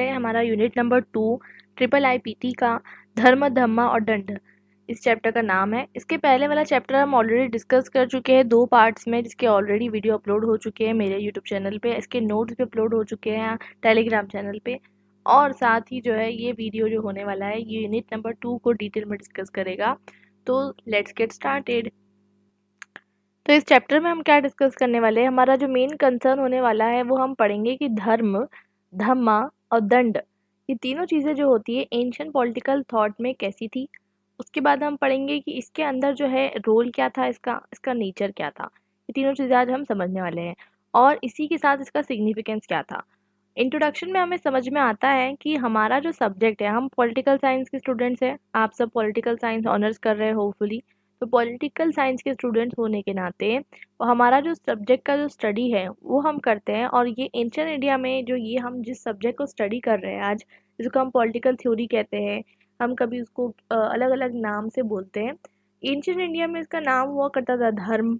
हमारा unit number 2 triple IPT का धर्म धम्मा और दंड इस चैप्टर का नाम है। इसके पहले वाला चैप्टर हम ऑलरेडी डिस्कस कर चुके हैं 2 पार्ट्स में, जिसके ऑलरेडी वीडियो अपलोड हो चुके हैं मेरे यूट्यूब चैनल पे। इसके नोट्स भी अपलोड हो चुके हैं टेलीग्राम चैनल पे। और साथ ही जो है ये वीडियो जो होने वाला है ये यूनिट नंबर 2 को डिटेल में डिस्कस करेगा। तो लेट्स गेट स्टार्टेड। तो इस चैप्टर में हम क्या डिस्कस करने वाले हैं, हमारा जो मेन कंसर्न होने वाला है वो हम पढ़ेंगे कि धर्म, धम्मा और दंड, ये तीनों चीज़ें जो होती है एंशियंट पॉलिटिकल थॉट में कैसी थी। उसके बाद हम पढ़ेंगे कि इसके अंदर जो है रोल क्या था, इसका नेचर क्या था। ये तीनों चीज़ें आज हम समझने वाले हैं और इसी के साथ इसका सिग्निफिकेंस क्या था। इंट्रोडक्शन में हमें समझ में आता है कि हमारा जो सब्जेक्ट है, हम पॉलिटिकल साइंस के स्टूडेंट्स हैं। आप सब पॉलिटिकल साइंस ऑनर्स कर रहे हैं होपफुली। तो पॉलिटिकल साइंस के स्टूडेंट्स होने के नाते हमारा जो सब्जेक्ट का जो स्टडी है वो हम करते हैं। और ये एंशिएंट इंडिया में जो ये हम जिस सब्जेक्ट को स्टडी कर रहे हैं आज, जिसको हम पॉलिटिकल थ्योरी कहते हैं, हम कभी उसको अलग अलग नाम से बोलते हैं। एंशिएंट इंडिया में इसका नाम हुआ करता था धर्म,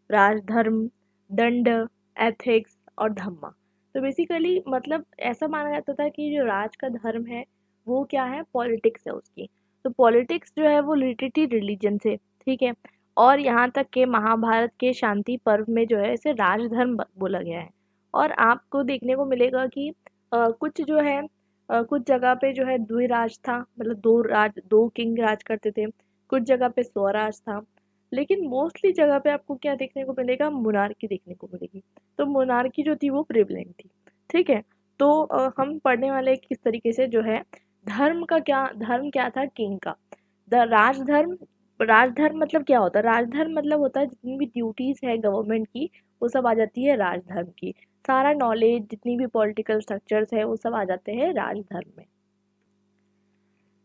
राजधर्म, दंड, एथिक्स और धम्मा। तो बेसिकली मतलब ऐसा माना जाता था कि जो राज का धर्म है वो क्या है, पॉलिटिक्स है उसकी। तो पॉलिटिक्स जो है वो रिलेटेड थी रिलीजन से, ठीक है। और यहाँ तक के महाभारत के शांति पर्व में जो है इसे राजधर्म बोला गया है। और आपको देखने को मिलेगा कि कुछ जो है कुछ जगह पे जो है द्विराज था, मतलब दो किंग राज करते थे। कुछ जगह पे स्वराज था। लेकिन मोस्टली जगह पे आपको क्या देखने को मिलेगा, मोनार्की देखने को मिलेगी। तो मोनार्की जो थी वो प्रिवलेंट थी, ठीक है। तो हम पढ़ने वाले हैं किस तरीके से जो है धर्म क्या था किंग का। द राजधर्म, राजधर्म मतलब क्या होता है, राजधर्म मतलब होता है जितनी भी ड्यूटीज है गवर्नमेंट की वो सब आ जाती है राजधर्म की। सारा नॉलेज जितनी भी पॉलिटिकल स्ट्रक्चर्स है वो सब आ जाते हैं राजधर्म में।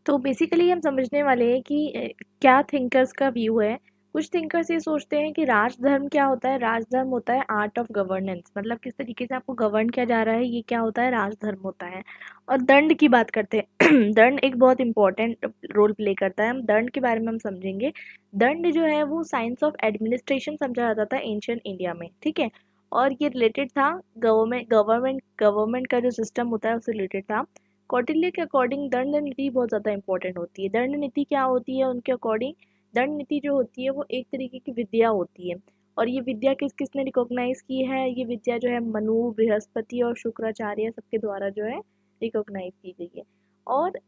तो बेसिकली हम समझने वाले हैं कि क्या थिंकर्स का व्यू है। कुछ थिंकर्स ये सोचते हैं कि राजधर्म क्या होता है, राजधर्म होता है आर्ट ऑफ गवर्नेंस, मतलब किस तरीके से आपको गवर्न किया जा रहा है, ये क्या होता है, राजधर्म होता है। और दंड की बात करते हैं दंड एक बहुत इंपॉर्टेंट रोल प्ले करता है। हम दंड के बारे में हम समझेंगे। दंड जो है वो साइंस ऑफ एडमिनिस्ट्रेशन समझा जाता था एंशिएंट इंडिया में, ठीक है। और ये रिलेटेड था गवर्नमेंट का जो सिस्टम होता है उससे रिलेटेड था। कौटिल्य के अकॉर्डिंग दंड नीति बहुत ज़्यादा इंपॉर्टेंट होती है। दंड नीति क्या होती है उनके अकॉर्डिंग, दंड नीति जो होती है वो एक तरीके की विद्या होती है। और ये विद्या किस किसने रिकॉग्नाइज की है, ये विद्या जो है मनु, बृहस्पति और शुक्राचार्य सबके द्वारा जो है रिकॉग्नाइज की गई है। और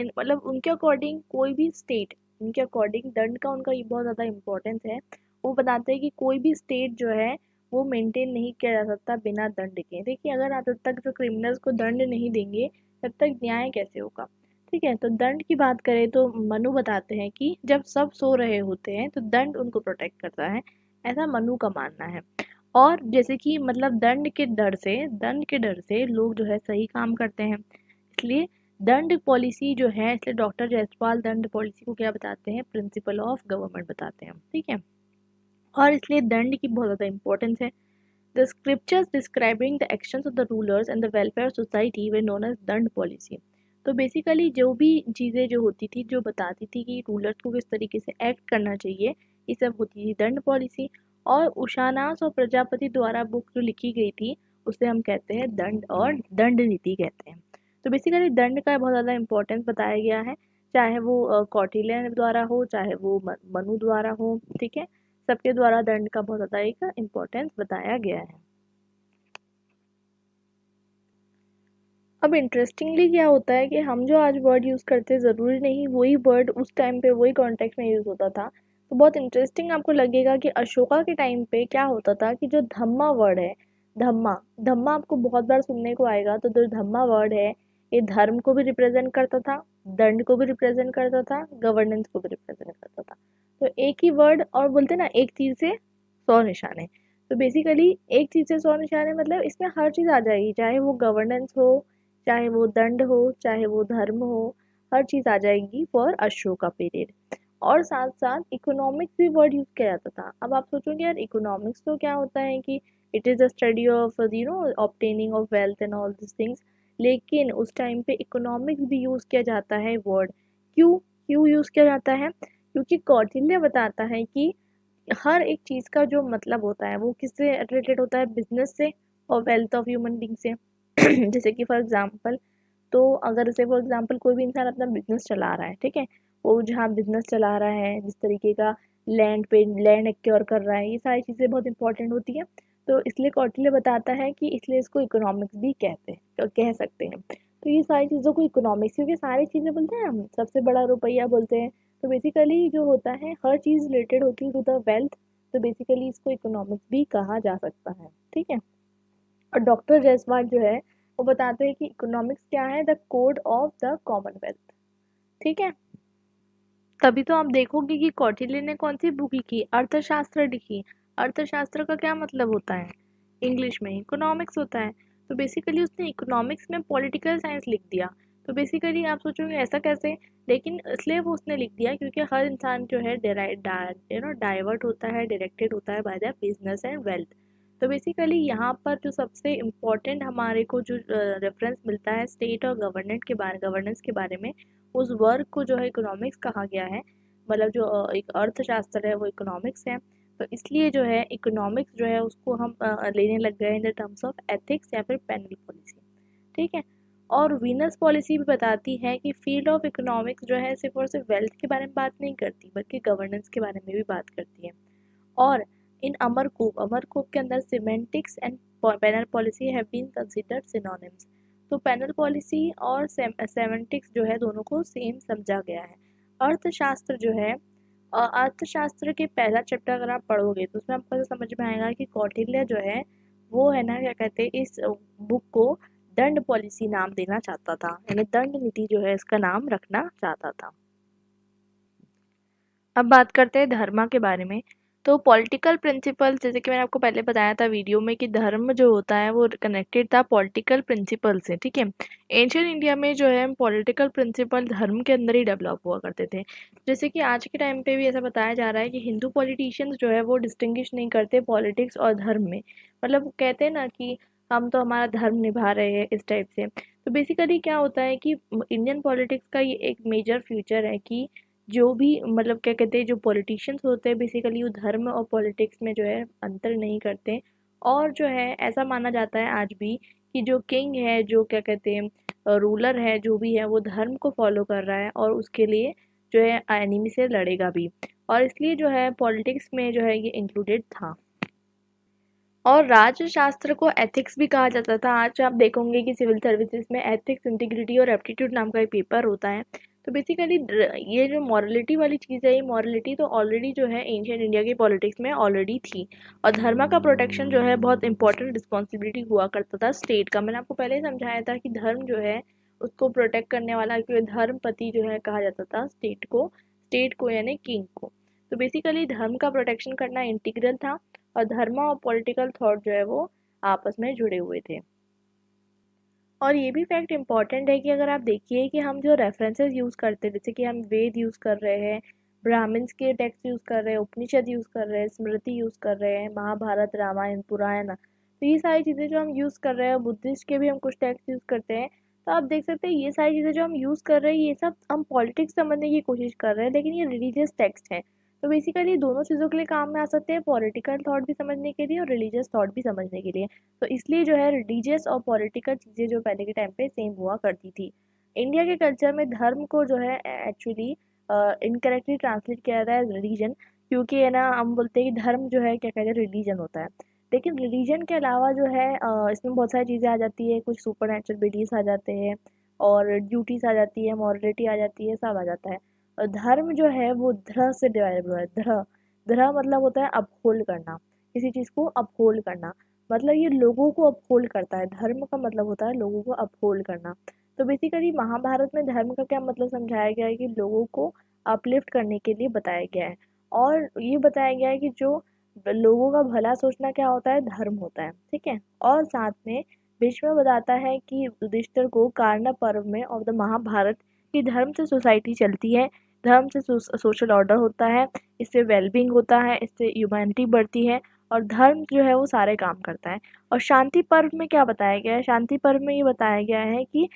मतलब उनके अकॉर्डिंग कोई भी स्टेट, उनके अकॉर्डिंग दंड का उनका ये बहुत ज़्यादा इंपॉर्टेंस है। वो बताते हैं कि कोई भी स्टेट जो है वो मेंटेन नहीं किया जा सकता बिना दंड के। देखिए अगर आप जब तक जो क्रिमिनल्स को दंड नहीं देंगे तब तक न्याय कैसे होगा, ठीक है। तो दंड की बात करें तो मनु बताते हैं कि जब सब सो रहे होते हैं तो दंड उनको प्रोटेक्ट करता है, ऐसा मनु का मानना है। और जैसे कि मतलब दंड के डर से लोग जो है सही काम करते हैं, इसलिए दंड पॉलिसी जो है, इसलिए डॉक्टर जयसवाल दंड पॉलिसी को क्या बताते हैं, प्रिंसिपल ऑफ गवर्नमेंट बताते हैं, ठीक है। और इसलिए दंड की बहुत ज़्यादा इंपॉर्टेंस है। The scriptures describing the actions of the rulers and the welfare of society were known as दंड पॉलिसी। तो बेसिकली जो भी चीज़ें जो होती थी, जो बताती थी कि रूलर्स को किस तरीके से एक्ट करना चाहिए, ये सब होती थी दंड पॉलिसी। और उशानास और प्रजापति द्वारा बुक जो लिखी गई थी उसे हम कहते हैं दंड और दंड नीति कहते हैं। तो बेसिकली दंड का बहुत ज़्यादा इंपॉर्टेंस बताया गया है, चाहे वो कौटिल्य द्वारा हो चाहे वो मनु द्वारा हो, ठीक है। सबके द्वारा दंड का बहुत ज़्यादा एक इम्पोर्टेंस बताया गया है। अब इंटरेस्टिंगली क्या होता है कि हम जो आज वर्ड यूज़ करते हैं ज़रूरी नहीं वही वर्ड उस टाइम पे वही कॉन्टेक्स्ट में यूज़ होता था। तो बहुत इंटरेस्टिंग आपको लगेगा कि अशोका के टाइम पे क्या होता था कि जो धम्मा वर्ड है, धम्मा धम्मा आपको बहुत बार सुनने को आएगा। तो जो धम्मा वर्ड है ये धर्म को भी रिप्रेजेंट करता था, दंड को भी रिप्रेजेंट करता था, गवर्नेंस को भी रिप्रेजेंट करता था। तो एक ही वर्ड, और बोलते ना एक तीर से 100 निशाने। तो बेसिकली एक चीज़ से 100 निशाने मतलब इसमें हर चीज़ आ जाएगी, चाहे वो गवर्नेंस हो, चाहे वो दंड हो, चाहे वो धर्म हो, हर चीज़ आ जाएगी फॉर अशोका पीरियड। और साथ साथ इकोनॉमिक्स भी वर्ड यूज़ किया जाता था। अब आप सोचोगे यार इकोनॉमिक्स तो क्या होता है कि it is the study of obtaining of wealth and all this things. लेकिन उस टाइम पे इकोनॉमिक्स भी यूज़ किया जाता है वर्ड। क्यों क्यों यूज़ किया जाता है, क्योंकि कौटिल्य बताता है कि हर एक चीज़ का जो मतलब होता है वो किससे रिलेटेड होता है, बिजनेस से और वेल्थ ऑफ ह्यूमन बींग से। जैसे कि फॉर एग्जांपल तो अगर से फॉर एग्जांपल कोई भी इंसान अपना बिजनेस चला रहा है, ठीक है, वो जहाँ बिजनेस चला रहा है, जिस तरीके का लैंड पे लैंड एक्योर कर रहा है, ये सारी चीज़ें बहुत इंपॉर्टेंट होती है। तो इसलिए कौटिल्य बताता है कि इसलिए इसको इकोनॉमिक्स भी कहते हैं, तो कह सकते हैं। तो ये सारी चीज़ों को इकोनॉमिक्स, क्योंकि सारी चीज़ें बोलते हैं हम, सबसे बड़ा रुपया बोलते हैं, तो बेसिकली जो होता है हर चीज़ रिलेटेड होती है टू द वेल्थ, तो बेसिकली इसको इकोनॉमिक्स भी कहा जा सकता है, ठीक है। और डॉक्टर जयसवाल जो है वो बताते हैं कि इकोनॉमिक्स क्या है, the code of the Commonwealth, ठीक है। तभी तो आप देखोगे कि कौटिल्य ने कौन सी बुक लिखी, अर्थशास्त्र लिखी। अर्थशास्त्र का क्या मतलब होता है, इंग्लिश में इकोनॉमिक्स होता है। तो बेसिकली उसने इकोनॉमिक्स में पॉलिटिकल साइंस लिख दिया। तो बेसिकली आप सोचोगे ऐसा कैसे, लेकिन इसलिए वो उसने लिख दिया क्योंकि हर इंसान जो है डाइवर्ट होता है, डायरेक्टेड होता है by the business and wealth. तो बेसिकली यहाँ पर जो सबसे इम्पोर्टेंट हमारे को जो रेफरेंस मिलता है स्टेट और गवर्नेंस के बारे में, उस वर्क को जो है इकोनॉमिक्स कहा गया है। मतलब जो एक अर्थशास्त्र है वो इकोनॉमिक्स है। तो इसलिए जो है इकोनॉमिक्स जो है उसको हम लेने लग गए in the terms of ethics या फिर पैनल पॉलिसी, ठीक है। और वीनस पॉलिसी भी बताती है कि फील्ड ऑफ इकोनॉमिक्स जो है सिर्फ और सिर्फ वेल्थ के बारे में बात नहीं करती, बल्कि गवर्नेंस के बारे में भी बात करती है। और इन अमरकूप के अंदर semantics and penal policy have been considered synonyms. तो पैनल पॉलिसी और सेमेंटिक्स जो है दोनों को सेम समझा गया है। अर्थशास्त्र जो है, अर्थशास्त्र के पहला चैप्टर अगर आप पढ़ोगे तो उसमें आपको समझ में आएगा कि कौटिल्य जो है वो है ना क्या कहते हैं, इस बुक को दंड पॉलिसी नाम देना चाहता था, यानी दंड नीति जो है इसका नाम रखना चाहता था। अब बात करते हैं धर्म के बारे में। तो पॉलिटिकल प्रिंसिपल, जैसे कि मैंने आपको पहले बताया था वीडियो में कि धर्म जो होता है वो कनेक्टेड था पॉलिटिकल प्रिंसिपल से, ठीक है। एंशियंट इंडिया में जो है पॉलिटिकल प्रिंसिपल धर्म के अंदर ही डेवलप हुआ करते थे। जैसे कि आज के टाइम पे भी ऐसा बताया जा रहा है कि हिंदू पॉलिटिशियंस जो है वो डिस्टिंग्विश नहीं करते पॉलिटिक्स और धर्म में। मतलब कहते हैं ना कि हम तो हमारा धर्म निभा रहे हैं, इस टाइप से। तो बेसिकली क्या होता है कि इंडियन पॉलिटिक्स का ये एक मेजर फ्यूचर है कि जो भी मतलब क्या कहते हैं जो पॉलिटिशियंस होते हैं बेसिकली वो धर्म और पॉलिटिक्स में जो है अंतर नहीं करते। और जो है ऐसा माना जाता है आज भी कि जो किंग है, जो क्या कहते हैं रूलर है, जो भी है वो धर्म को फॉलो कर रहा है और उसके लिए जो है एनिमी से लड़ेगा भी। और इसलिए जो है पॉलिटिक्स में जो है ये इंक्लूडेड था। और राजशास्त्र को एथिक्स भी कहा जाता था। आज आप देखोगे कि सिविल सर्विसेज में एथिक्स, इंटीग्रिटी और एप्टीट्यूड नाम का एक पेपर होता है। तो बेसिकली ये जो मॉरलिटी वाली चीज़ है, ये मॉरलिटी तो ऑलरेडी जो है एंशियंट इंडिया की पॉलिटिक्स में ऑलरेडी थी। और धर्म का प्रोटेक्शन जो है बहुत इंपॉर्टेंट रिस्पॉन्सिबिलिटी हुआ करता था स्टेट का। मैंने आपको पहले ही समझाया था कि धर्म जो है उसको प्रोटेक्ट करने वाला क्योंकि धर्मपति जो है कहा जाता था स्टेट को यानी किंग को। तो बेसिकली धर्म का प्रोटेक्शन करना इंटीग्रल था। और धर्म और पॉलिटिकल थॉट जो है वो आपस में जुड़े हुए थे। और ये भी फैक्ट इम्पॉर्टेंट है कि अगर आप देखिए कि हम जो रेफरेंसेस यूज़ करते हैं, जैसे कि हम वेद यूज़ कर रहे हैं, ब्राह्मण्स के टेक्स्ट यूज़ कर रहे हैं, उपनिषद यूज़ कर रहे हैं, स्मृति यूज़ कर रहे हैं, महाभारत, रामायण, पुराण, तो ये सारी चीज़ें जो हम यूज़ कर रहे हैं, बुद्धिस्ट के भी हम कुछ टेक्स्ट यूज़ करते हैं। तो आप देख सकते हैं ये सारी चीज़ें जो हम यूज़ कर रहे हैं ये सब हम पॉलिटिक्स समझने की कोशिश कर रहे हैं, लेकिन ये रिलीजियस टेक्स्ट है। तो बेसिकली दोनों चीज़ों के लिए काम में आ सकते हैं, पॉलिटिकल थॉट भी समझने के लिए और रिलीजियस थॉट भी समझने के लिए। तो इसलिए जो है रिलीजियस और पॉलिटिकल चीज़ें जो पहले के टाइम पे सेम हुआ करती थी। इंडिया के कल्चर में धर्म को जो है एक्चुअली इनकरेक्टली ट्रांसलेट किया जाता है रिलीजन, क्योंकि है ना हम बोलते हैं कि धर्म जो है क्या कहते हैं रिलीजन होता है। लेकिन रिलीजन के अलावा जो है इसमें बहुत सारी चीज़ें आ जाती है, कुछ सुपर नेचुरल बिलीव्स आ जाते हैं और ड्यूटीज आ जाती है, मॉरलिटी आ जाती है, सब आ जाता है। और धर्म जो है वो ध्र से डिवाइड हुआ है। ध्र ध्र मतलब होता है अपहोल्ड करना, किसी चीज़ को अपहोल्ड करना। मतलब ये लोगों को अपहोल्ड करता है, धर्म का मतलब होता है लोगों को अपहोल्ड करना। तो बेसिकली महाभारत में धर्म का क्या मतलब समझाया गया है कि लोगों को अपलिफ्ट करने के लिए बताया गया है। और ये बताया गया है कि जो लोगों का भला सोचना क्या होता है, धर्म होता है, ठीक है। और साथ में भीष्म बताता है कि युधिष्ठिर को कारण पर्व में ऑफ द महाभारत कि धर्म से सोसाइटी चलती है, धर्म से सोशल ऑर्डर होता है, इससे वेलबींग होता है, इससे ह्यूमैनिटी बढ़ती है और धर्म जो है वो सारे काम करता है। और शांति पर्व में क्या बताया गया है, शांति पर्व में ये बताया गया है कि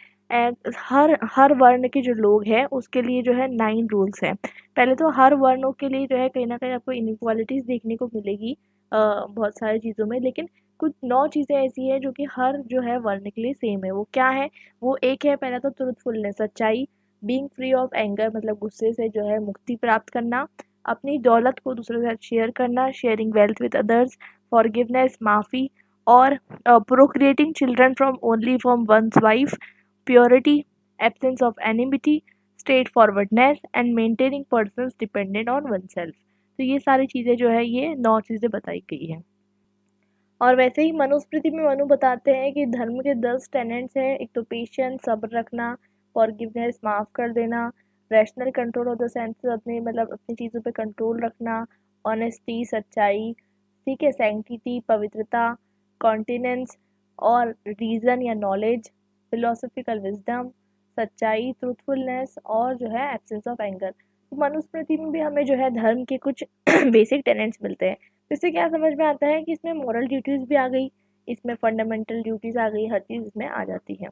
हर हर वर्ण के जो लोग हैं उसके लिए जो है 9 रूल्स हैं। पहले तो हर वर्णों के लिए जो है कहीं ना कहीं आपको इनइक्वालिटीज़ देखने को मिलेगी, बहुत सारी चीज़ों में, लेकिन कुछ 9 चीज़ें ऐसी हैं जो कि हर जो है वर्ण के लिए सेम है। वो क्या है? वो एक है, पहला तो ट्रूथफुलनेस, सच्चाई, बीइंग फ्री ऑफ एंगर मतलब गुस्से से जो है मुक्ति प्राप्त करना, अपनी दौलत को दूसरों के साथ शेयर करना, sharing wealth with others, forgiveness माफ़ी, और procreating children from only from one's wife, purity, absence of enmity, straightforwardness and maintaining persons dependent on oneself. तो ये सारी चीज़ें जो है ये 9 चीज़ें बताई गई हैं। और वैसे ही मनुस्मृति में मनु बताते हैं कि धर्म के 10 टेनेंट्स हैं। एक तो पेशेंस, सब्र रखना, फॉरगिवनेस माफ़ कर देना, rational control of the senses अपने मतलब अपनी चीज़ों पे कंट्रोल रखना, ऑनेस्टी सच्चाई, ठीक है, सैंक्टिटी पवित्रता, कॉन्टिनेंस और रीज़न या नॉलेज, फिलोसफिकल विजडम, सच्चाई, ट्रूथफुलनेस और जो है एब्सेंस ऑफ एंगर। तो मनुस्मृति में भी हमें जो है धर्म के कुछ बेसिक टेनेंट्स मिलते हैं। तो इससे क्या समझ में आता है कि इसमें मॉरल ड्यूटीज़ भी आ गई, इसमें फंडामेंटल ड्यूटीज़ आ गई, हर चीज़ इसमें आ जाती है।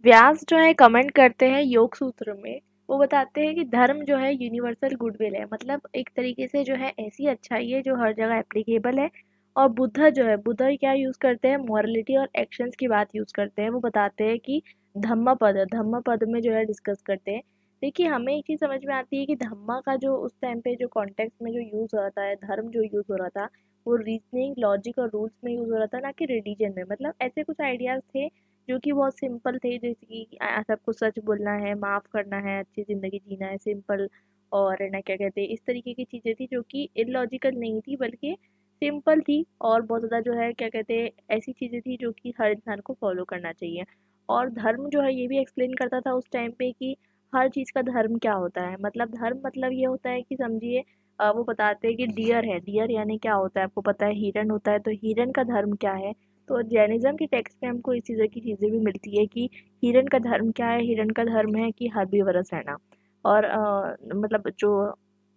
व्यास जो है कमेंट करते हैं योग सूत्र में, वो बताते हैं कि धर्म जो है यूनिवर्सल गुडविल है, मतलब एक तरीके से जो है ऐसी अच्छाई है जो हर जगह एप्लीकेबल है। और बुद्धा जो है, बुद्धा क्या यूज़ करते हैं? मॉरलिटी और एक्शंस की बात यूज़ करते हैं। वो बताते हैं कि धम्म पद में जो है डिस्कस करते हैं। देखिए हमें एक चीज़ समझ में आती है कि धम्मा का जो उस टाइम पे जो कॉन्टेक्स्ट में जो यूज़ हो रहा था, धर्म जो यूज़ हो रहा था, वो रीजनिंग लॉजिक और रूल्स में यूज़ हो रहा था, ना कि रिलीजन में। मतलब ऐसे कुछ आइडियाज़ थे जो कि बहुत सिंपल थे, जैसे कि सबको सच बोलना है, माफ़ करना है, अच्छी ज़िंदगी जीना है, सिंपल। और ना क्या कहते हैं, इस तरीके की चीज़ें थी जो कि इलॉजिकल नहीं थी, बल्कि सिंपल थी। और बहुत ज़्यादा जो है क्या कहते हैं, ऐसी चीज़ें थी जो कि हर इंसान को फॉलो करना चाहिए। और धर्म जो है ये भी एक्सप्लेन करता था उस टाइम पे कि हर चीज़ का धर्म क्या होता है। मतलब धर्म मतलब ये होता है कि समझिए, वो बताते हैं कि डियर है, डियर यानी क्या होता है आपको पता है, हिरन होता है, तो हिरन का धर्म क्या है। तो जैनिज्म के टेक्स्ट में हमको इस चीज़ की चीज़ें भी मिलती है कि हिरन का धर्म क्या है। हिरन का धर्म है कि हर्बीवरस रहना। और मतलब जो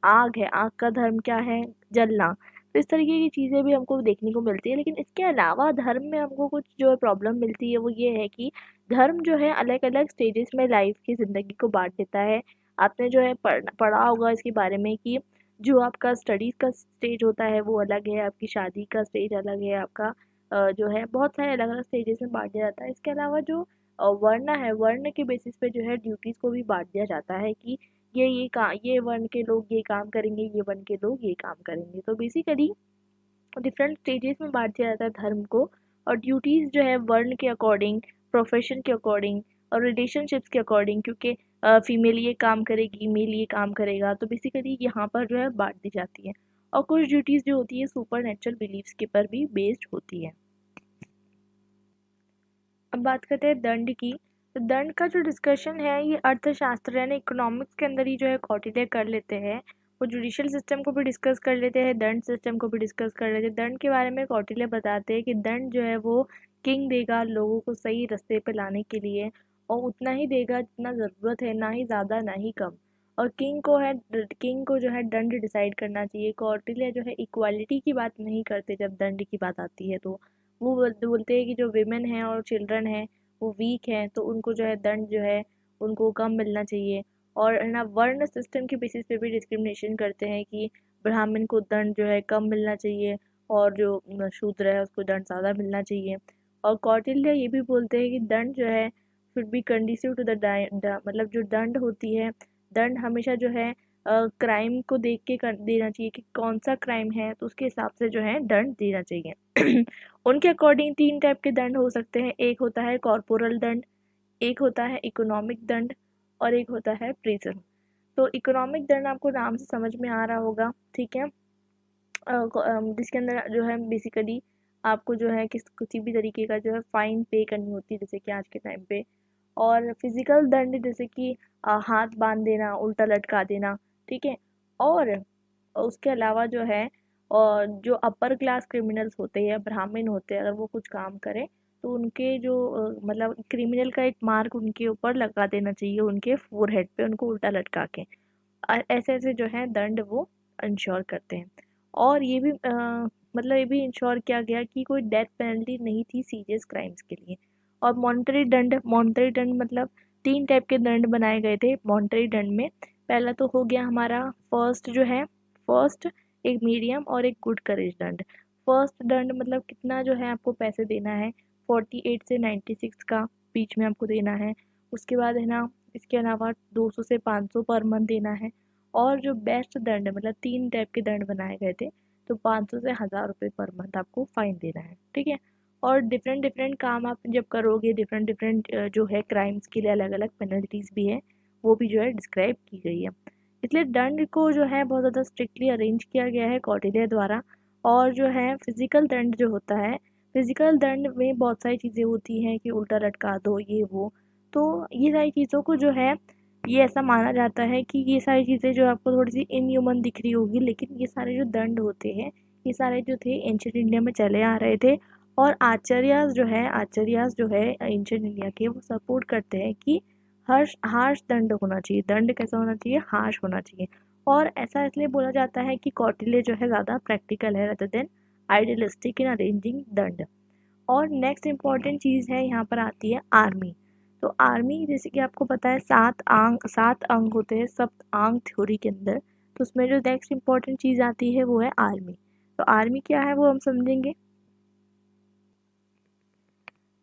आग है, आग का धर्म क्या है? जलना। तो इस तरीके की चीज़ें भी हमको देखने को मिलती है। लेकिन इसके अलावा धर्म में हमको कुछ जो प्रॉब्लम मिलती है वो ये है कि धर्म जो है अलग अलग स्टेजेस में लाइफ की ज़िंदगी को बांट देता है। आपने जो है पढ़ा होगा इसके बारे में कि जो आपका स्टडीज़ का स्टेज होता है वो अलग है, आपकी शादी का स्टेज अलग है, आपका जो है बहुत सारे अलग अलग स्टेजेस में बांट दिया जाता है। इसके अलावा जो वर्ण है, वर्ण के बेसिस पे जो है ड्यूटीज़ को भी बांट दिया जाता है कि ये वर्ण के लोग ये काम करेंगे, ये वर्ण के लोग ये काम करेंगे। तो बेसिकली डिफरेंट स्टेजेस में बांट दिया जाता है धर्म को। और ड्यूटीज़ जो है वर्ण के अकॉर्डिंग, प्रोफेशन के अकॉर्डिंग और रिलेशनशिप्स के अकॉर्डिंग, क्योंकि फीमेल ये काम करेगी, मेल ये काम करेगा, तो बेसिकली यहाँ पर जो है बांट दी जाती है। और कुछ ड्यूटीज़ जो होती है सुपर नेचुरल बिलीव्स के पर भी बेस्ड होती है। अब बात करते हैं दंड की। तो दंड का जो डिस्कशन है ये अर्थशास्त्र यानी इकोनॉमिक्स के अंदर ही जो है कौटिल्य कर लेते हैं। वो जुडिशियल सिस्टम को भी डिस्कस कर लेते हैं, दंड सिस्टम को भी डिस्कस कर लेते हैं। दंड के बारे में कौटिल्य बताते हैं कि दंड जो है वो किंग देगा लोगों को सही रास्ते पे लाने के लिए, और उतना ही देगा जितना ज़रूरत है, ना ही ज़्यादा ना ही कम। और किंग को जो है दंड डिसाइड करना चाहिए। कौटिल्य जो है इक्वालिटी की बात नहीं करते जब दंड की बात आती है। तो वो बोलते हैं कि जो विमेन हैं और चिल्ड्रन हैं वो वीक हैं, तो उनको जो है दंड जो है उनको कम मिलना चाहिए। और है ना, वर्ण सिस्टम के बेसिस पे भी डिस्क्रिमिनेशन करते हैं कि ब्राह्मण को दंड जो है कम मिलना चाहिए, और जो शूद्र है उसको दंड ज़्यादा मिलना चाहिए। और कौटिल्य ये भी बोलते हैं कि दंड जो है should be conducive to the मतलब जो दंड होती है, दंड हमेशा जो है क्राइम को देख के देना चाहिए कि कौन सा क्राइम है, तो उसके हिसाब से जो है दंड देना चाहिए। उनके अकॉर्डिंग 3 टाइप के दंड हो सकते हैं। एक होता है कॉर्पोरल दंड, एक होता है इकोनॉमिक दंड, और एक होता है प्रिजन। तो इकोनॉमिक दंड आपको नाम से समझ में आ रहा होगा, ठीक है। जिसके अंदर जो है बेसिकली आपको जो है किसी भी तरीके का जो है फाइन पे करनी होती है, जैसे कि आज के टाइम पे। और फिजिकल दंड जैसे कि हाथ बांध देना, उल्टा लटका देना, ठीक है। और उसके अलावा जो है, और जो अपर क्लास क्रिमिनल्स होते हैं या ब्राह्मण होते हैं, अगर वो कुछ काम करें तो उनके जो मतलब क्रिमिनल का एक मार्क उनके ऊपर लगा देना चाहिए, उनके फोरहेड पे उनको उल्टा लटका के। ऐसे ऐसे जो है दंड वो इंश्योर करते हैं। और ये भी मतलब ये भी इंश्योर किया गया कि कोई डेथ पेनल्टी नहीं थी सीरियस क्राइम्स के लिए। और मॉनेटरी दंड मतलब 3 टाइप के दंड बनाए गए थे मॉनेटरी दंड में। पहला तो हो गया हमारा फर्स्ट जो है, फर्स्ट एक मीडियम और एक गुड करेज दंड। फर्स्ट दंड मतलब कितना जो है आपको पैसे देना है, 48 से 96 का बीच में आपको देना है। उसके बाद है ना, इसके अलावा 200 से 500 पर मंथ देना है। और जो बेस्ट दंड है, मतलब 3 टाइप के दंड बनाए गए थे, तो 500 से 1000 रुपये पर मंथ आपको फाइन देना है, ठीक है। और डिफरेंट डिफरेंट काम आप जब करोगे, डिफरेंट डिफरेंट जो है क्राइम्स के लिए अलग अलग पेनल्टीज भी है, वो भी जो है डिस्क्राइब की गई है। इसलिए दंड को जो है बहुत ज़्यादा स्ट्रिक्टली अरेंज किया गया है कौटिल्य द्वारा। और जो है फिजिकल दंड जो होता है, फिजिकल दंड में बहुत सारी चीज़ें होती हैं कि उल्टा लटका दो, ये वो। तो ये सारी चीज़ों को जो है, ये ऐसा माना जाता है कि ये सारी चीज़ें जो आपको थोड़ी सी इनह्यूमन दिख रही होगी, लेकिन ये सारे जो दंड होते हैं, ये सारे जो थे एंशियंट इंडिया में चले आ रहे थे। और आचार्यास जो है एंशियंट इंडिया के, वो सपोर्ट करते हैं कि हर्ष हार्श दंड होना चाहिए। दंड कैसा होना चाहिए? हार्श होना चाहिए। और ऐसा इसलिए बोला जाता है कि कौटिल्य जो है ज़्यादा प्रैक्टिकल है rather देन आइडियलिस्टिक इन अरेंजिंग दंड। और नेक्स्ट इम्पॉर्टेंट चीज़ है, यहाँ पर आती है आर्मी। तो आर्मी, जैसे कि आपको पता है 7 अंग होते हैं सप्तांग थ्योरी के अंदर। तो उसमें जो नेक्स्ट इम्पॉर्टेंट चीज़ आती है वो है आर्मी। तो आर्मी क्या है वो हम समझेंगे।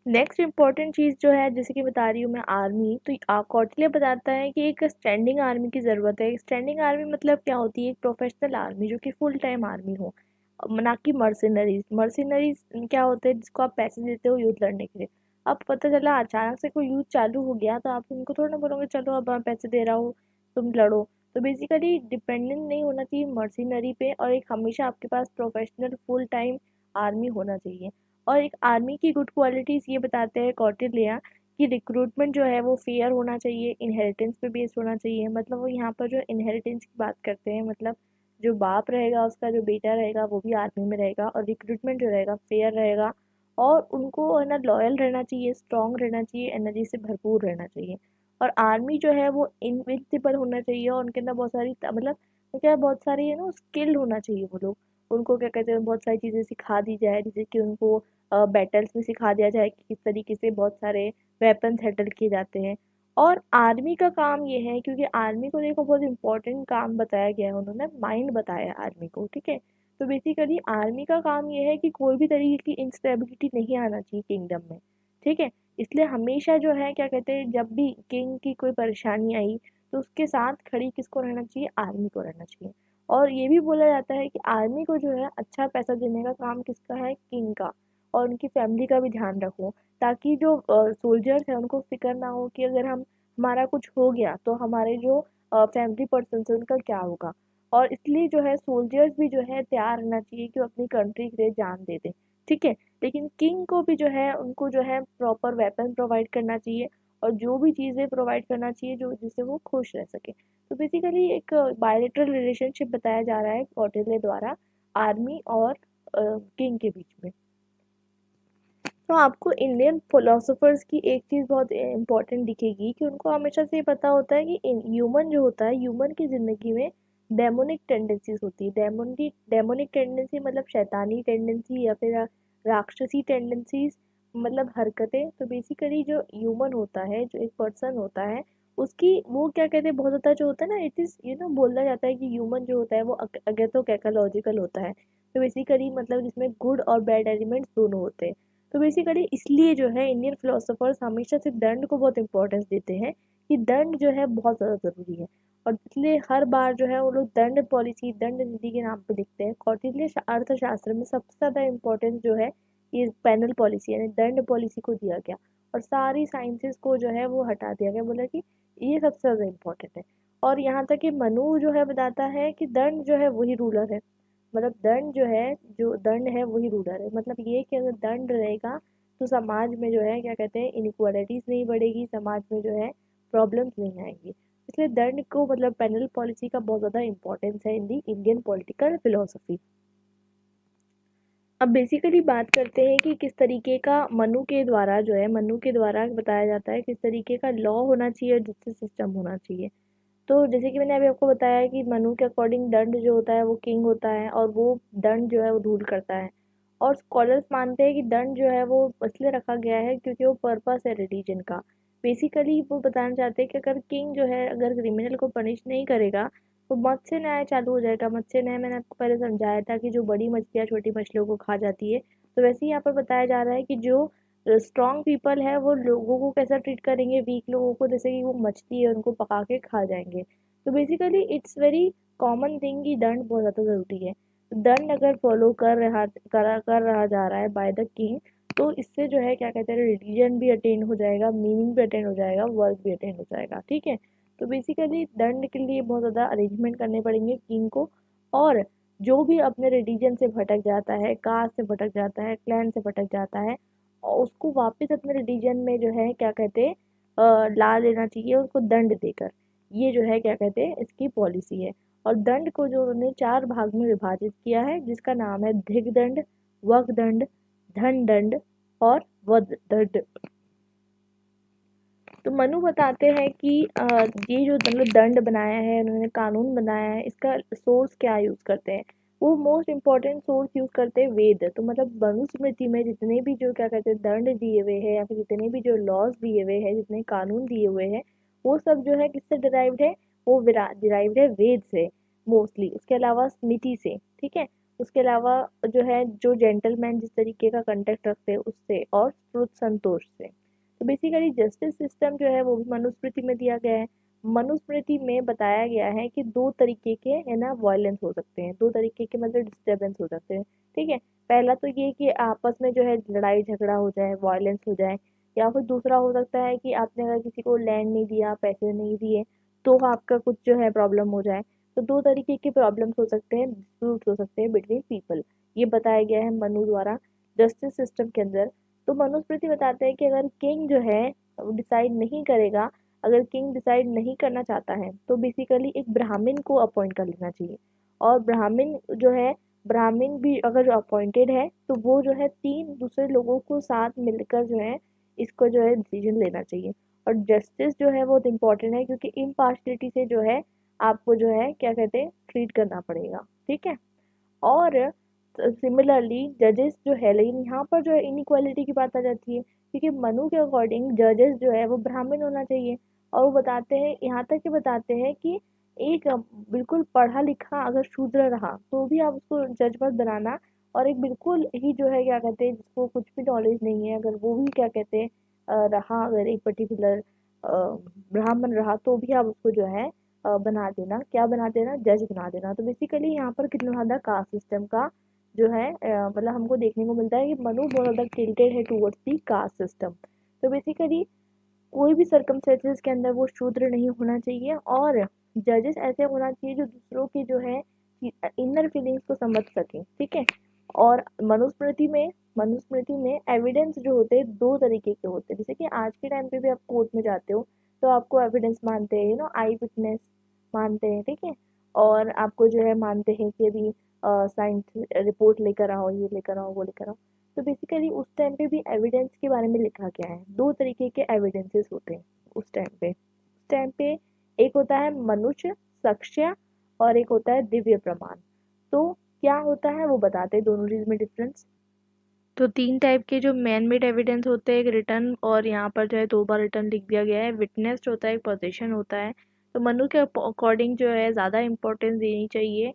नेक्स्ट इम्पॉर्टेंट चीज़ जो है, जैसे कि बता रही हूँ मैं आर्मी, तो कौटिल्य बताता है कि एक स्टैंडिंग आर्मी की ज़रूरत है। स्टैंडिंग आर्मी मतलब क्या होती है? एक प्रोफेशनल आर्मी जो कि फुल टाइम आर्मी हो, ना कि मर्सिनरीज। मर्सिनरीज क्या होते हैं? जिसको आप पैसे देते हो युद्ध लड़ने के लिए। अब पता चला अचानक से कोई युद्ध चालू हो गया, तो आप उनको थोड़ा ना बोलोगे चलो अब मैं पैसे दे रहा हूँ, तुम लड़ो। तो बेसिकली डिपेंडेंट नहीं होना चाहिए मर्सिनरी पे, और एक हमेशा आपके पास प्रोफेशनल फुल टाइम आर्मी होना चाहिए। और एक आर्मी की गुड क्वालिटीज़ ये बताते हैं कौटिल्य कि रिक्रूटमेंट जो है वो फेयर होना चाहिए, इनहेरिटेंस पे बेस्ड होना चाहिए। मतलब वो यहाँ पर जो इनहेरिटेंस की बात करते हैं, मतलब जो बाप रहेगा उसका जो बेटा रहेगा वो भी आर्मी में रहेगा, और रिक्रूटमेंट जो रहेगा फेयर रहेगा। और उनको है ना लॉयल रहना चाहिए, स्ट्रांग रहना चाहिए, एनर्जी से भरपूर रहना चाहिए। और आर्मी जो है वो इनविंसिबल होना चाहिए, और उनके अंदर बहुत सारी मतलब क्या, बहुत सारी है ना स्किल्ड होना चाहिए वो लोग। उनको क्या कहते हैं, बहुत सारी चीज़ें सिखा दी जाए, जैसे कि उनको बैटल्स में सिखा दिया जाए कि किस तरीके से बहुत सारे वेपन्स हैंडल किए जाते हैं। और आर्मी का काम ये है, क्योंकि आर्मी को देखो बहुत इंपॉर्टेंट काम बताया गया है, उन्होंने माइंड बताया आर्मी को, ठीक है। तो बेसिकली आर्मी का काम ये है कि कोई भी तरीके की इंस्टेबिलिटी नहीं आना चाहिए किंगडम में, ठीक है। इसलिए हमेशा जो है क्या कहते हैं, जब भी किंग की कोई परेशानी आई, तो उसके साथ खड़ी किसको रहना चाहिए? आर्मी को रहना चाहिए। और ये भी बोला जाता है कि आर्मी को जो है अच्छा पैसा देने का काम किसका है? किंग का। और उनकी फैमिली का भी ध्यान रखो, ताकि जो सोल्जर्स हैं उनको फिक्र ना हो कि अगर हमारा कुछ हो गया तो हमारे जो फैमिली पर्सन है उनका क्या होगा। और इसलिए जो है सोल्जर्स भी जो है तैयार रहना चाहिए कि वो अपनी कंट्री के लिए जान दे दें, ठीक है। लेकिन किंग को भी जो है, उनको जो है प्रॉपर वेपन प्रोवाइड करना चाहिए, और जो भी चीज़ें प्रोवाइड करना चाहिए जो जिससे वो खुश रह सके। तो बेसिकली एक बायलेटरल रिलेशनशिप बताया जा रहा है कौटिल्य द्वारा आर्मी और किंग के बीच में। तो आपको इंडियन फिलोसोफर्स की एक चीज़ बहुत इम्पोर्टेंट दिखेगी कि उनको हमेशा से ये पता होता है कि ह्यूमन जो होता है, ह्यूमन की ज़िंदगी में डेमोनिक टेंडेंसीज होती है। डेमोनिक टेंडेंसी मतलब शैतानी टेंडेंसी या फिर राक्षसी टेंडेंसीज, मतलब हरकतें। तो बेसिकली जो ह्यूमन होता है, जो एक पर्सन होता है, उसकी वो क्या कहते हैं, बहुत ज़्यादा जो होता है ना, इट इज़ बोला जाता है कि ह्यूमन जो होता है वो अगेथो कैकोलॉजिकल होता है। तो बेसिकली मतलब जिसमें गुड और बैड एलिमेंट्स दोनों होते हैं। तो बेसिकली इसलिए जो है इंडियन फिलोसोफर्स हमेशा से दंड को बहुत इंपॉर्टेंस देते हैं, कि दंड जो है बहुत ज़्यादा ज़रूरी है। और इसलिए हर बार जो है वो लोग दंड पॉलिसी, दंड नीति के नाम पे लिखते हैं। कौटिल्य अर्थशास्त्र में सबसे ज़्यादा इम्पोर्टेंस जो है ये पेनल पॉलिसी यानी दंड पॉलिसी को दिया गया। और सारी साइंसेस को जो है वो हटा दिया गया, बोला कि ये सबसे ज़्यादा इम्पोर्टेंट है। और यहाँ तक कि मनु जो है बताता है कि दंड जो है वही रूलर है। मतलब दंड जो है, जो दंड है वही रूलर है। मतलब ये कि अगर दंड रहेगा तो समाज में जो है क्या कहते हैं, इनइक्वालिटीज नहीं बढ़ेगी, समाज में जो है प्रॉब्लम्स नहीं आएंगी। इसलिए दंड को मतलब पेनल पॉलिसी का बहुत ज़्यादा इंपॉर्टेंस है इन दी इंडियन पॉलिटिकल फिलोसफी। अब बेसिकली बात करते हैं कि किस तरीके का मनु के द्वारा जो है, मनु के द्वारा बताया जाता है किस तरीके का लॉ होना चाहिए और जस्टिस सिस्टम होना चाहिए। तो जैसे कि मैंने अभी आपको बताया कि मनु के अकॉर्डिंग दंड जो होता है वो किंग होता है, और वो दंड जो है वो रूल करता है। और स्कॉलर्स मानते हैं कि दंड जो है वो इसलिए रखा गया है क्योंकि वो पर्पस है रिलीजन का। बेसिकली वो बताना चाहते हैं कि अगर किंग जो है अगर क्रिमिनल को पनिश नहीं करेगा, तो मत्स्य न्याय चालू हो जाएगा। मत्स्य न्याय मैंने आपको पहले समझाया था कि जो बड़ी मछलियाँ छोटी मछलियों को खा जाती है, तो वैसे ही यहाँ पर बताया जा रहा है कि जो स्ट्रॉन्ग पीपल है वो लोगों को कैसा ट्रीट करेंगे, वीक लोगों को, जैसे कि वो मछली है उनको पका के खा जाएंगे। तो basically it's very common thing कि दंड बहुत ज़्यादा ज़रूरी है। दंड अगर फॉलो कर रहा जा रहा है बाय द किंग, तो इससे जो है क्या कहते हैं, रिलीजन भी अटेन हो जाएगा, मीनिंग भी अटेन हो जाएगा, वर्क भी अटेन हो जाएगा। ठीक है, तो बेसिकली दंड के लिए बहुत ज़्यादा अरेंजमेंट करने पड़ेंगे किंग को। और जो भी अपने रिलीजन से भटक जाता है, कास्ट से भटक जाता है, क्लैन से भटक जाता है, और उसको वापस अपने रिलीजन में जो है क्या कहते हैं ला लेना चाहिए उसको दंड देकर। ये जो है क्या कहते हैं इसकी पॉलिसी है। और दंड को जो उन्होंने 4 भाग में विभाजित किया है, जिसका नाम है धिक दंड, वक दंड, धन दंड और वध दंड। तो मनु बताते हैं कि ये जो मतलब दंड बनाया है, उन्होंने कानून बनाया है, इसका सोर्स क्या यूज़ करते हैं। वो मोस्ट इम्पॉर्टेंट सोर्स यूज़ करते हैं वेद। तो मतलब मनुस्मृति में जितने भी जो क्या कहते हैं दंड दिए हुए हैं, या फिर जितने भी जो लॉज दिए हुए हैं, जितने कानून दिए हुए हैं, वो सब जो है किससे डिराइव्ड है, वो डिराइव्ड है वेद से मोस्टली। उसके अलावा स्मृति से, ठीक है। उसके अलावा जो है जो जेंटलमैन जिस तरीके का कंटेक्ट रखते हैं उससे, और श्रुत संतोष से। तो बेसिकली जस्टिस सिस्टम जो है वो भी मनुस्मृति में दिया गया है। मनुस्मृति में बताया गया है कि 2 तरीके के है ना वायलेंस हो सकते हैं, 2 तरीके के मतलब डिस्टर्बेंस हो सकते हैं। ठीक है, पहला तो ये कि आपस में जो है लड़ाई झगड़ा हो जाए, वायलेंस हो जाए। या फिर दूसरा हो सकता है कि आपने अगर किसी को लैंड नहीं दिया, पैसे नहीं दिए, तो आपका कुछ जो है प्रॉब्लम हो जाए। तो 2 तरीके के प्रॉब्लम्स हो सकते हैं, डिस्प्यूट हो सकते हैं बिटवीन पीपल। ये बताया गया है मनु द्वारा जस्टिस सिस्टम के अंदर। तो मनुस्मृति बताते हैं कि अगर किंग जो है डिसाइड नहीं करेगा, अगर किंग डिसाइड नहीं करना चाहता है, तो बेसिकली एक ब्राह्मण को अपॉइंट कर लेना चाहिए। और ब्राह्मण जो है, ब्राह्मण भी अगर जो अपॉइंटेड है, तो वो जो है 3 दूसरे लोगों को साथ मिलकर जो है इसको जो है डिसीजन लेना चाहिए। और जस्टिस जो है बहुत इंपॉर्टेंट है, क्योंकि इम्पार्शलिटी से जो है आपको जो है क्या कहते हैं ट्रीट करना पड़ेगा। ठीक है, और सिमिलरली जजेस जो है, लेकिन यहाँ पर जो है इनइक्वालिटी की बात आ जाती है, क्योंकि मनु के अकॉर्डिंग जजेस जो है वो ब्राह्मण होना चाहिए। और वो बताते हैं, यहाँ तक कि बताते हैं कि एक बिल्कुल पढ़ा लिखा अगर शूद्र रहा तो भी आप उसको जज मत बनाना। और एक बिल्कुल ही जो है क्या कहते हैं जिसको कुछ भी नॉलेज नहीं है, अगर वो भी क्या कहते हैं रहा, अगर एक पर्टिकुलर ब्राह्मण रहा, तो भी आप उसको जो है बना देना, क्या बना देना, जज बना देना। तो बेसिकली यहाँ पर कितना ज़्यादा कास्ट सिस्टम का जो है मतलब हमको देखने को मिलता है कि मनु बहुत ज़्यादा टिल्टेड है टूवर्ड्स दी कास्ट सिस्टम। तो बेसिकली कोई भी सर्कमस्टेंसेस के अंदर वो शूद्र नहीं होना चाहिए। और जजेस ऐसे होना चाहिए जो दूसरों की जो है इनर फीलिंग्स को समझ सके। ठीक है, और मनुस्मृति में एविडेंस जो होते हैं 2 तरीके के होते हैं। जैसे कि आज के टाइम पे भी आप कोर्ट में जाते हो, तो आपको एविडेंस मानते हैं, आई विटनेस मानते हैं। ठीक है, और आपको जो है मानते हैं कि अभी साइंस रिपोर्ट लेकर आओ, ये लेकर आओ, वो लेकर आओ। तो बेसिकली उस टाइम पे भी एविडेंस के बारे में लिखा गया है। 2 तरीके के एविडेंसेस होते हैं उस टाइम पे। उस टाइम पे एक होता है मनुष्य साक्ष्य, और एक होता है दिव्य प्रमाण। तो क्या होता है वो बताते हैं दोनों चीज में डिफरेंस। तो 3 टाइप के जो मैन मेड एविडेंस होते हैं, एक रिटर्न, और यहाँ पर जो है 2 बार रिटर्न लिख दिया गया है। विटनेस्ड होता है, एक पोजीशन होता है। तो मनु के अकॉर्डिंग जो है ज़्यादा इंपॉर्टेंस देनी चाहिए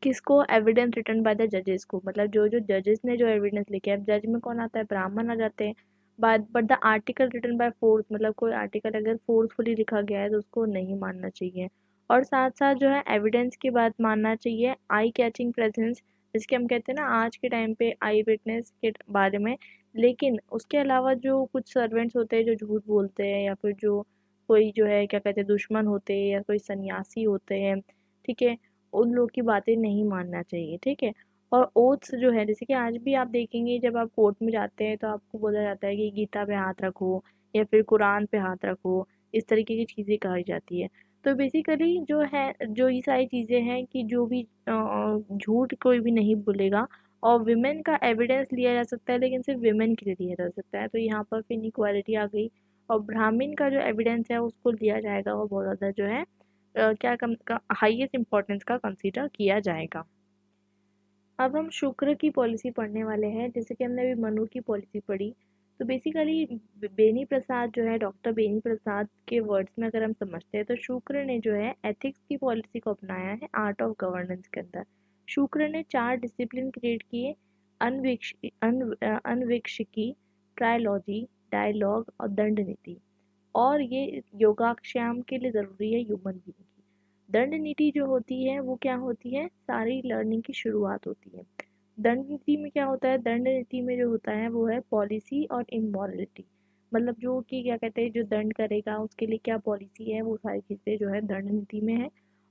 किसको, एविडेंस रिटन बाय द जजेस को। मतलब जो जो जजेस ने जो एविडेंस लिखे, अब जज में कौन आता है, ब्राह्मण आ जाते हैं। But the article written by force, मतलब कोई आर्टिकल अगर फोर्सफुली लिखा गया है तो उसको नहीं मानना चाहिए। और साथ साथ जो है एविडेंस की बात मानना चाहिए, आई कैचिंग प्रेजेंस, जिसके हम कहते हैं ना आज के टाइम पे आई विटनेस के बारे में। लेकिन उसके अलावा जो कुछ सर्वेंट्स होते हैं जो झूठ बोलते हैं, या फिर जो कोई जो है क्या कहते हैं दुश्मन होते हैं, या कोई सन्यासी होते हैं, ठीक है, उन लोग की बातें नहीं मानना चाहिए। ठीक है, और ओथ्स जो है, जैसे कि आज भी आप देखेंगे जब आप कोर्ट में जाते हैं तो आपको बोला जाता है कि गीता पे हाथ रखो, या फिर कुरान पे हाथ रखो, इस तरीके की चीज़ें कही जाती है। तो बेसिकली जो है, जो ये सारी चीज़ें हैं कि जो भी झूठ कोई भी नहीं बोलेगा। और विमेन का एविडेंस लिया जा सकता है, लेकिन सिर्फ विमेन के लिए लिया जा सकता है। तो यहाँ पर फिर इनइक्वालिटी आ गई। और ब्राह्मण का जो एविडेंस है उसको लिया जाएगा, वो बहुत ज़्यादा जो है क्या कम का हाईएस्ट इम्पोर्टेंस का कंसीडर किया जाएगा। अब हम शुक्र की पॉलिसी पढ़ने वाले हैं। जैसे कि हमने अभी मनु की पॉलिसी पढ़ी, तो बेसिकली बेनी प्रसाद जो है, डॉक्टर बेनी प्रसाद के वर्ड्स में अगर हम समझते हैं तो शुक्र ने जो है एथिक्स की पॉलिसी को अपनाया है आर्ट ऑफ गवर्नेंस के अंदर। शुक्र ने 4 डिसिप्लिन क्रिएट किए, अन्वेक्षिकी, ट्रायोलॉजी, डायलॉग और दंड नीति। और ये योगाक्षाम के लिए ज़रूरी है ह्यूमन बीइंग की। दंड नीति जो होती है वो क्या होती है, सारी लर्निंग की शुरुआत होती है। दंड नीति में क्या होता है, दंड नीति में जो होता है वो है पॉलिसी और इमोरलिटी, मतलब जो कि क्या कहते हैं, जो दंड करेगा उसके लिए क्या पॉलिसी है, वो सारी चीज़ें जो है दंड नीति में है।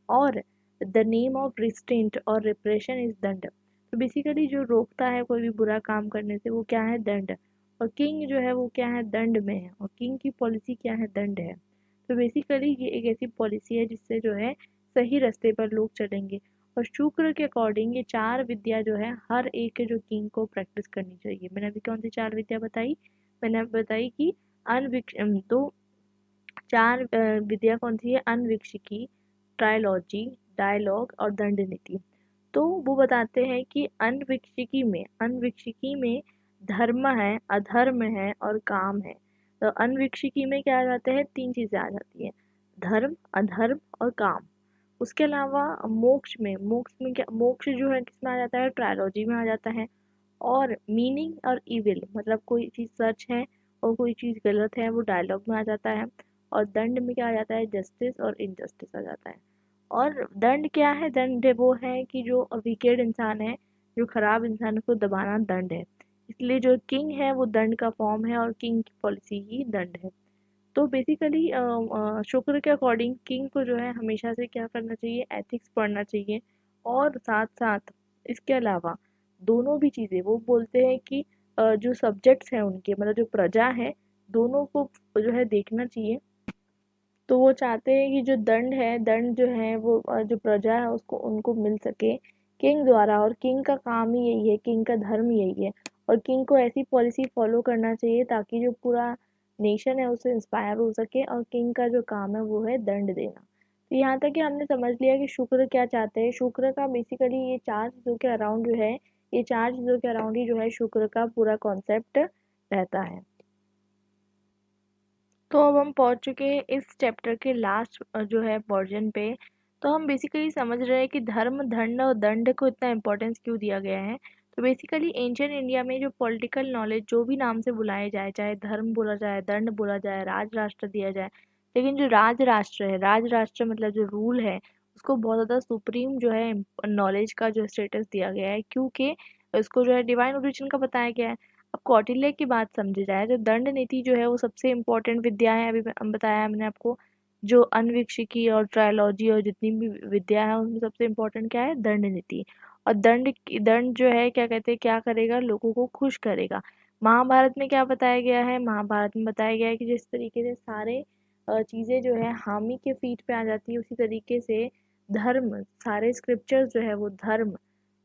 और द नेम ऑफ रिस्ट्रेंट और रिप्रेशन इज दंड। तो बेसिकली जो रोकता है कोई भी बुरा काम करने से वो क्या है, दंड। और किंग जो है वो क्या है, दंड में है, और किंग की पॉलिसी क्या है, दंड है। तो बेसिकली ये एक ऐसी पॉलिसी है जिससे जो है सही रास्ते पर लोग चलेंगे। और शुक्र के अकॉर्डिंग ये 4 विद्या जो है हर एक के जो किंग को प्रैक्टिस करनी चाहिए। मैंने अभी कौन सी 4 विद्या बताई, मैंने अभी बताई कि अनविक्ष तो 4 विद्या कौन सी है, अनविक्षिकी, ट्रायोलॉजी, डायलॉग और दंड नीति। तो वो बताते हैं कि अनविक्षिकी में धर्म है, अधर्म है और काम है। तो अनविक्षिकी में क्या आ जाते हैं, 3 चीजें आ जाती हैं, धर्म, अधर्म और काम। उसके अलावा मोक्ष में क्या, मोक्ष जो है किसमें आ जाता है, ट्रायोलॉजी में आ जाता है। और मीनिंग और इविल, मतलब कोई चीज़ सच है और कोई चीज़ गलत है, वो डायलॉग में आ जाता है। और दंड में क्या आ जाता है, जस्टिस और इनजस्टिस आ जाता है। और दंड क्या है, दंड वो है कि जो विकेड इंसान है, जो खराब इंसान को दबाना दंड है। इसलिए जो किंग है वो दंड का फॉर्म है और किंग की पॉलिसी ही दंड है। तो बेसिकली शुक्र के अकॉर्डिंग किंग को जो है हमेशा से क्या करना चाहिए, एथिक्स पढ़ना चाहिए। और साथ साथ इसके अलावा दोनों भी चीज़ें वो बोलते हैं कि जो सब्जेक्ट्स हैं उनके, मतलब जो प्रजा है, दोनों को जो है देखना चाहिए। तो वो चाहते हैं कि जो दंड है, दंड जो है वो जो प्रजा है उसको उनको मिल सके किंग द्वारा। और किंग का काम ही यही है, किंग का धर्म यही है। और किंग को ऐसी पॉलिसी फॉलो करना चाहिए ताकि जो पूरा नेशन है उससे इंस्पायर हो सके। और किंग का जो काम है वो है दंड देना। तो यहाँ तक कि हमने समझ लिया कि शुक्र क्या चाहते हैं। शुक्र का बेसिकली ये 4 चीज़ों के अराउंड जो है, ये 4 चीज़ों के अराउंड ही जो है शुक्र का पूरा कॉन्सेप्ट रहता है। तो अब हम पहुंच चुके हैं इस चैप्टर के लास्ट जो है वर्जन पे। तो हम बेसिकली समझ रहे हैं कि धर्म, दंड और दंड को इतना इम्पोर्टेंस क्यों दिया गया है। तो बेसिकली एंशियंट इंडिया में जो पॉलिटिकल नॉलेज जो भी नाम से बुलाए जाए, चाहे धर्म बोला जाए, दंड बोला जाए, राज राष्ट्र दिया जाए, लेकिन जो राज राष्ट्र है, राज राष्ट्र मतलब जो रूल है, उसको बहुत ज़्यादा सुप्रीम जो है नॉलेज का जो स्टेटस दिया गया है, क्योंकि उसको जो है डिवाइन ओरिजिन का बताया गया है। अब कौटिल्य की बात समझी जाए तो दंड नीति जो है वो सबसे इम्पोर्टेंट विद्या है। अभी बताया मैंने आपको, जो अनविक्षिकी और ट्रायोलॉजी और जितनी भी विद्या है उनमें सबसे इम्पोर्टेंट क्या है, दंड नीति। और दंड जो है क्या कहते हैं, क्या करेगा, लोगों को खुश करेगा। महाभारत में क्या बताया गया है, महाभारत में बताया गया है कि जिस तरीके से सारे चीज़ें जो है हामी के फीट पे आ जाती है, उसी तरीके से धर्म, सारे स्क्रिप्चर्स जो है वो धर्म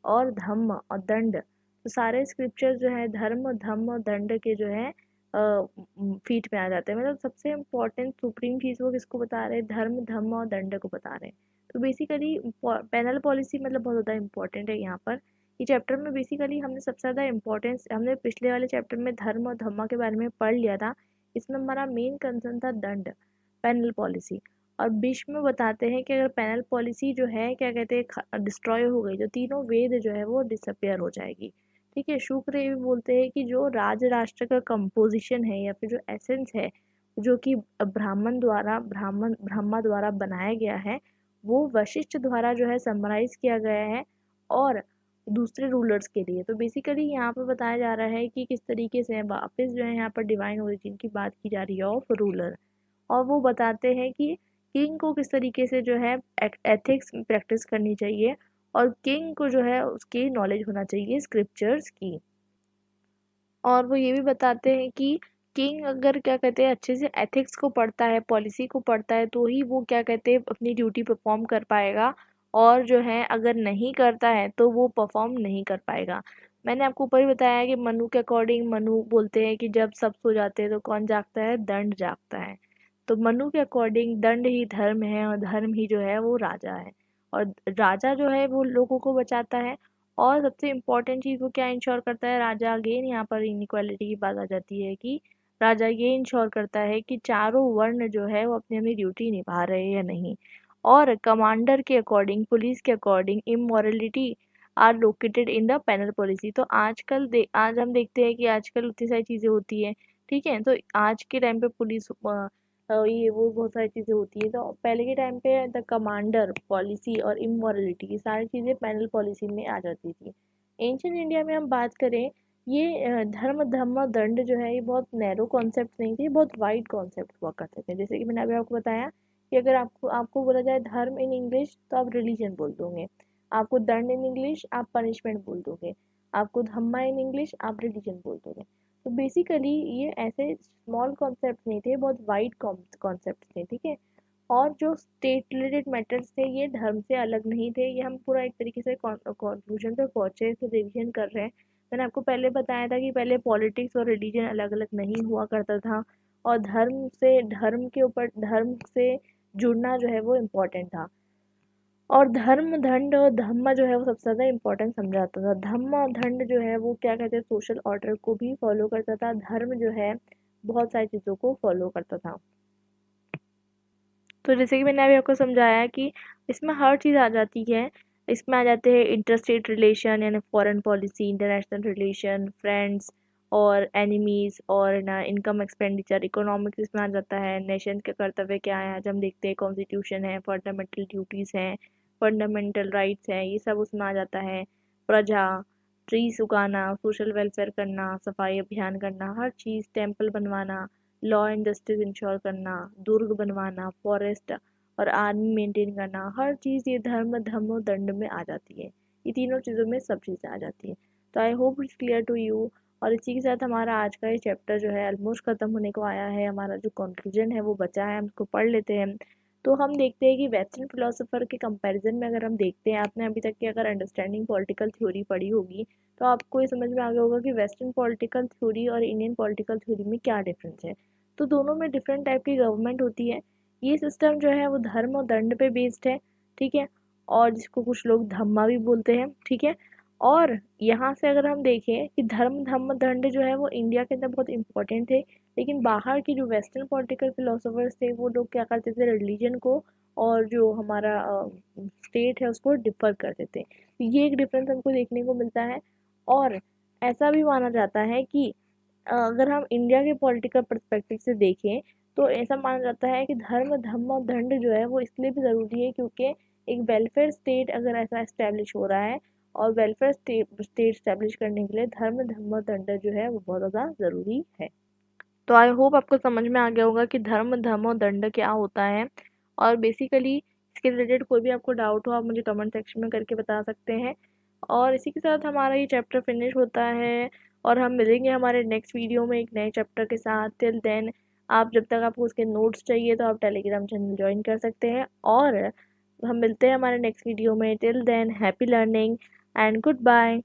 और धम्म और दंड, तो सारे स्क्रिप्चर जो है धर्म, धम्म और दंड के जो है फीट में आ जाते हैं। मतलब सबसे इम्पोर्टेंट सुप्रीम चीज़ वो किसको बता रहे हैं, धर्म, धम्म और दंड को बता रहे हैं। तो बेसिकली पेनल पॉलिसी मतलब बहुत ज़्यादा इम्पोर्टेंट है यहाँ पर। ये चैप्टर में बेसिकली हमने सबसे ज़्यादा इम्पोर्टेंस, हमने पिछले वाले चैप्टर में धर्म और धम्मा के बारे में पढ़ लिया था। इसमें हमारा मेन कंसर्न था दंड, पेनल पॉलिसी। और बीच में बताते हैं कि अगर पेनल पॉलिसी जो है क्या कहते हैं डिस्ट्रॉय हो गई, जो तीनों वेद जो है वो डिसअपियर हो जाएगी। ठीक है, शुक्र ये भी बोलते हैं कि जो राज राष्ट्र का कंपोजिशन है या फिर जो एसेंस है, जो कि ब्रह्मा द्वारा बनाया गया है, वो वशिष्ठ द्वारा जो है समराइज किया गया है और दूसरे रूलर्स के लिए। तो बेसिकली यहाँ पर बताया जा रहा है कि किस तरीके से वापस जो है यहाँ पर डिवाइन ओरिजिन की बात की जा रही है ऑफ रूलर। और वो बताते हैं कि किंग को किस तरीके से जो है एथिक्स प्रैक्टिस करनी चाहिए, और किंग को जो है उसकी नॉलेज होना चाहिए स्क्रिप्चर्स की। और वो ये भी बताते हैं कि किंग अगर क्या कहते हैं अच्छे से एथिक्स को पढ़ता है, पॉलिसी को पढ़ता है, तो ही वो क्या कहते हैं अपनी ड्यूटी परफॉर्म कर पाएगा। और जो है अगर नहीं करता है तो वो परफॉर्म नहीं कर पाएगा। मैंने आपको ऊपर ही बताया कि मनु के अकॉर्डिंग, मनु बोलते हैं कि जब सब सो जाते हैं तो कौन जागता है, दंड जागता है। तो मनु के अकॉर्डिंग दंड ही धर्म है और धर्म ही जो है वो राजा है। और राजा जो है वो लोगों को बचाता है। और सबसे इम्पोर्टेंट चीज़ वो क्या इंश्योर करता है, राजा अगेन यहाँ पर इनइक्वालिटी की बात आ जाती है कि राजा ये इंश्योर करता है कि चारों वर्ण जो है वो अपनी अपनी ड्यूटी निभा रहे हैं या नहीं। और कमांडर के अकॉर्डिंग, पुलिस के according immorality are located in the penal policy. तो आज हम देखते हैं कि आजकल उतनी सारी चीज़ें होती हैं, ठीक है। तो आज के टाइम पे पुलिस ये वो बहुत सारी चीज़ें होती है। तो पहले के टाइम पे द कमांडर पॉलिसी और इमोरलिटी ये सारी चीज़ें पेनल पॉलिसी में आ जाती थी। एंशियंट इंडिया में हम बात करें, ये धर्म धम्म दंड जो है ये बहुत नैरो कॉन्सेप्ट नहीं थे, बहुत वाइड कॉन्सेप्ट हुआ करते थे। जैसे कि मैंने अभी आपको बताया कि अगर आपको आपको बोला जाए धर्म इन इंग्लिश तो आप रिलीजन बोल दोगे, आपको दंड इन इंग्लिश आप पनिशमेंट बोल दोगे, आपको धम्मा इन इंग्लिश आप रिलीजन बोल दोगे। तो बेसिकली ये ऐसे स्मॉल कॉन्सेप्ट नहीं थे, बहुत वाइड कॉन्सेप्ट थे, ठीक है। और जो स्टेट रिलेटेड मैटर्स थे ये धर्म से अलग नहीं थे। ये हम पूरा एक तरीके से कंक्लूजन पे पहुंचे, इसे रिवीजन कर रहे हैं। मैंने आपको पहले बताया था कि पहले पॉलिटिक्स और रिलीजन अलग अलग नहीं हुआ करता था, और धर्म से जुड़ना जो है वो इम्पोर्टेंट था। और धर्म दंड और धम्म जो है वो सबसे ज़्यादा इम्पोर्टेंट समझा जाता था। धम्म और दंड जो है वो क्या कहते हैं, सोशल ऑर्डर को भी फॉलो करता था। धर्म जो है बहुत सारी चीज़ों को फॉलो करता था। तो जैसे कि मैंने अभी आपको समझाया कि इसमें हर चीज़ आ जाती है। इसमें आ जाते हैं इंटरस्टेट रिलेशन यानी foreign policy, international relation, friends और एनिमीज़, और ना इनकम एक्सपेंडिचर, इकोनॉमिक्स इसमें आ जाता है। नेशन के कर्तव्य क्या है, आज हम देखते हैं कॉन्स्टिट्यूशन है, फंडामेंटल ड्यूटीज़ हैं, फंडामेंटल राइट्स हैं, ये सब उसमें आ जाता है। प्रजा, ट्रीज उगाना, सोशल वेलफेयर करना, सफाई अभियान करना, हर चीज़, टेम्पल बनवाना, लॉ एंड जस्टिस इंश्योर करना, दुर्ग बनवाना, फॉरेस्ट और आर्मी मेंटेन करना, हर चीज़ ये धर्म धम्म दंड में आ जाती है। ये तीनों चीज़ों में सब चीज़ें आ जाती हैं। तो I hope it's clear to you. और इसी के साथ हमारा आज का ये चैप्टर जो है ऑलमोस्ट ख़त्म होने को आया है। हमारा जो कंक्लूजन है वो बचा है, हम उसको पढ़ लेते हैं। तो हम देखते हैं कि वेस्टर्न फिलोसोफर के कंपैरिजन में अगर हम देखते हैं, आपने अभी तक की अगर अंडरस्टैंडिंग पॉलिटिकल थ्योरी पढ़ी होगी तो आपको ये समझ में आ गया होगा कि वेस्टर्न पॉलिटिकल थ्योरी और इंडियन पॉलिटिकल थ्योरी में क्या डिफरेंस है। तो दोनों में डिफरेंट टाइप की गवर्नमेंट होती है। ये सिस्टम जो है वो धर्म और दंड पे बेस्ड है, ठीक है, और जिसको कुछ लोग धम्मा भी बोलते हैं, ठीक है। और यहाँ से अगर हम देखें कि धर्म धम्म दंड जो है वो इंडिया के अंदर बहुत इंपॉर्टेंट थे, लेकिन बाहर की जो वेस्टर्न पॉलिटिकल फिलोसोफर्स थे वो लोग क्या करते थे, रिलीजन को और जो हमारा स्टेट है उसको डिफर करते थे। तो ये एक डिफरेंस हमको देखने को मिलता है। और ऐसा भी माना जाता है कि अगर हम इंडिया के पॉलिटिकल पर्सपेक्टिव से देखें तो ऐसा माना जाता है कि धर्म धम्म और दंड जो है वो इसलिए भी ज़रूरी है क्योंकि एक वेलफेयर स्टेट अगर ऐसा इस्टेब्लिश हो रहा है, और वेलफेयर स्टेट इस्टेब्लिश करने के लिए धर्म धम्म और दंड जो है वो बहुत ज़्यादा ज़रूरी है। तो आई होप आपको समझ में आ गया होगा कि धर्म धर्म और दंड क्या होता है। और बेसिकली इसके रिलेटेड कोई भी आपको डाउट हो आप मुझे कमेंट सेक्शन में करके बता सकते हैं। और इसी के साथ हमारा ये चैप्टर फिनिश होता है, और हम मिलेंगे हमारे नेक्स्ट वीडियो में एक नए चैप्टर के साथ। टिल देन आप जब तक आपको उसके नोट्स चाहिए तो आप टेलीग्राम चैनल ज्वाइन कर सकते हैं, और हम मिलते हैं हमारे नेक्स्ट वीडियो में। Till then happy learning and good bye.